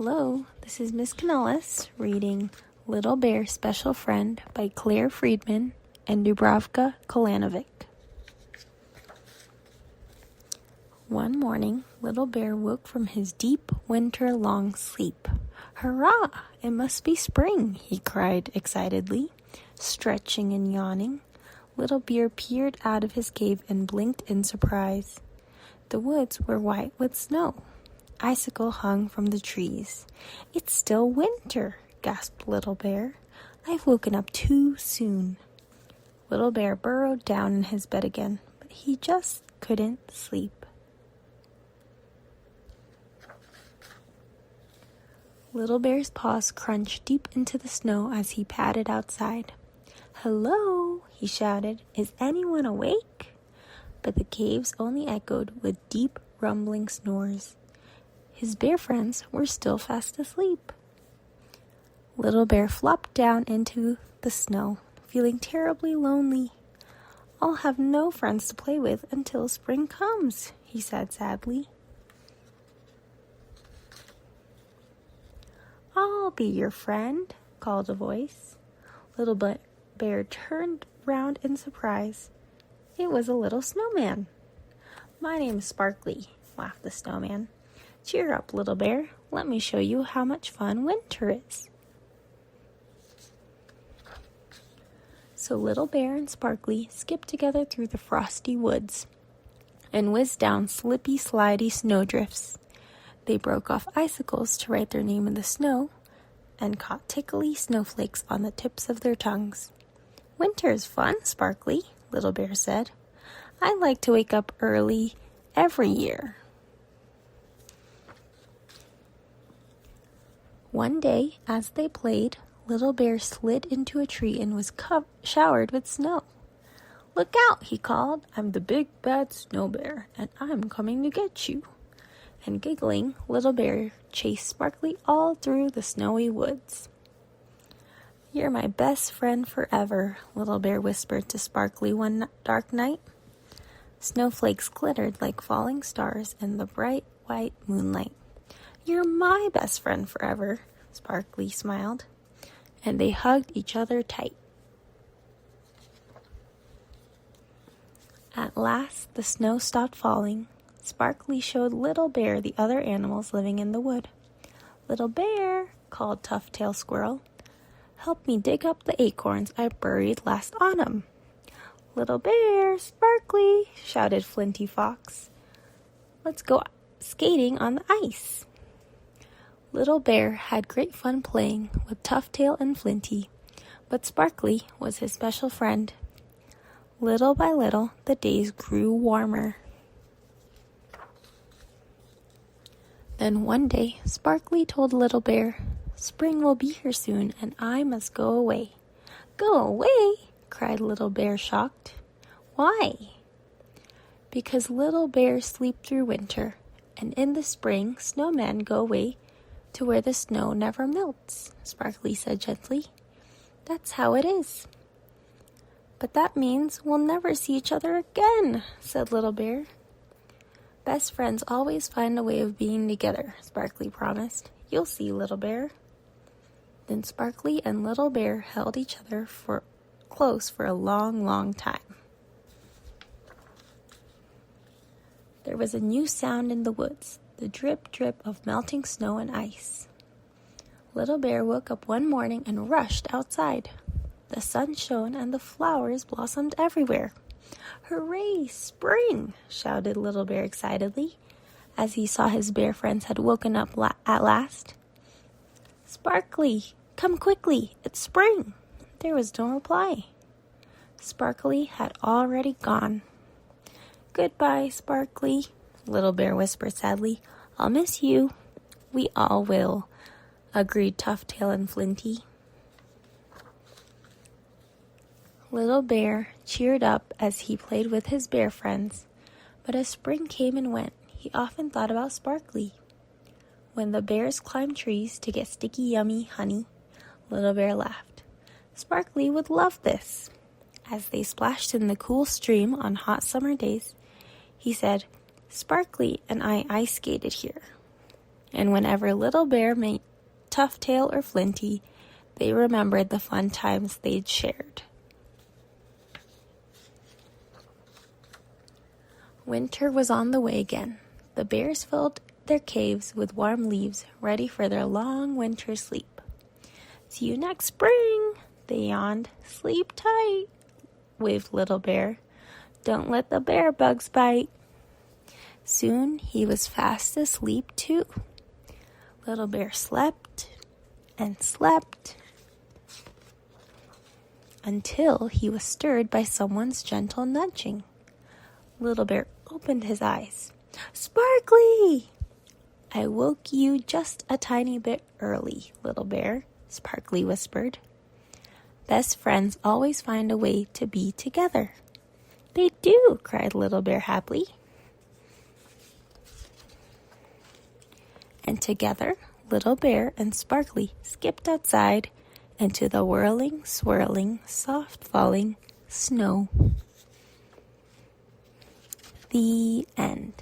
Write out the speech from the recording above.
Hello, this is Ms.Canales reading Little Bear Special Friend by Claire Friedman and Dubravka Kolanovic. One morning, Little Bear woke from his deep winter-long sleep. "Hurrah! It must be spring," he cried excitedly, stretching and yawning. Little Bear peered out of his cave and blinked in surprise. The woods were white with snow. Icicle hung from the trees. "It's still winter," gasped Little Bear. "I've woken up too soon." Little Bear burrowed down in his bed again, but he just couldn't sleep. Little Bear's paws crunched deep into the snow as he padded outside. "Hello," he shouted. "Is anyone awake?" But the caves only echoed with deep, rumbling snores. His bear friends were still fast asleep. Little Bear flopped down into the snow, feeling terribly lonely. "I'll have no friends to play with until spring comes," he said sadly. "I'll be your friend," called a voice. Little Bear turned round in surprise. It was a little snowman. "My name's Sparkly," laughed the snowman. "Cheer up, Little Bear. Let me show you how much fun winter is." So Little Bear and Sparkly skipped together through the frosty woods and whizzed down slippy, slidey snowdrifts. They broke off icicles to write their name in the snow and caught tickly snowflakes on the tips of their tongues. "Winter's fun, Sparkly," Little Bear said. "I like to wake up early every year." One day, as they played, Little Bear slid into a tree and was showered with snow. "Look out," he called. "I'm the big bad snow bear, and I'm coming to get you." And giggling, Little Bear chased Sparkly all through the snowy woods. "You're my best friend forever," Little Bear whispered to Sparkly one dark night. Snowflakes glittered like falling stars in the bright white moonlight. "You're my best friend forever," Sparkly smiled, and they hugged each other tight. At last, the snow stopped falling. Sparkly showed Little Bear the other animals living in the wood. "Little Bear," called Tuft-Tail Squirrel, "help me dig up the acorns I buried last autumn." "Little Bear, Sparkly," shouted Flinty Fox. "Let's go skating on the ice." Little Bear had great fun playing with Tuft-Tail and Flinty, but Sparkly was his special friend. Little by little, the days grew warmer. Then one day, Sparkly told Little Bear, "Spring will be here soon, and I must go away." "Go away?" cried Little Bear, shocked. "Why?" "Because little bears sleep through winter, and in the spring, snowmen go away to where the snow never melts," Sparkly said gently. "That's how it is." "But that means we'll never see each other again," said Little Bear. "Best friends always find a way of being together," Sparkly promised. "You'll see, Little Bear." Then Sparkly and Little Bear held each other close for a long, long time. There was a new sound in the woods, the drip, drip of melting snow and ice. Little Bear woke up one morning and rushed outside. The sun shone and the flowers blossomed everywhere. "Hooray, spring!" shouted Little Bear excitedly, as he saw his bear friends had woken up at last. "Sparkly, come quickly, it's spring!" There was no reply. Sparkly had already gone. "Goodbye, Sparkly," Little Bear whispered sadly. "I'll miss you." "We all will," agreed Tuft-Tail and Flinty. Little Bear cheered up as he played with his bear friends, but as spring came and went, he often thought about Sparkly. When the bears climbed trees to get sticky, yummy honey, Little Bear laughed. Sparkly would love this. As they splashed in the cool stream on hot summer days, he said, "Sparkly and I ice skated here." And whenever Little Bear met Tough Tail or Flinty, they remembered the fun times they'd shared. Winter was on the way again. The bears filled their caves with warm leaves, ready for their long winter sleep. "See you next spring," they yawned. "Sleep tight," waved Little Bear. "Don't let the bear bugs bite." Soon he was fast asleep too. Little Bear slept and slept until he was stirred by someone's gentle nudging. Little Bear opened his eyes. "Sparkly!" "I woke you just a tiny bit early, Little Bear," Sparkly whispered. "Best friends always find a way to be together." "They do!" cried Little Bear happily. And together, Little Bear and Sparkly skipped outside into the whirling, swirling, soft-falling snow. The end.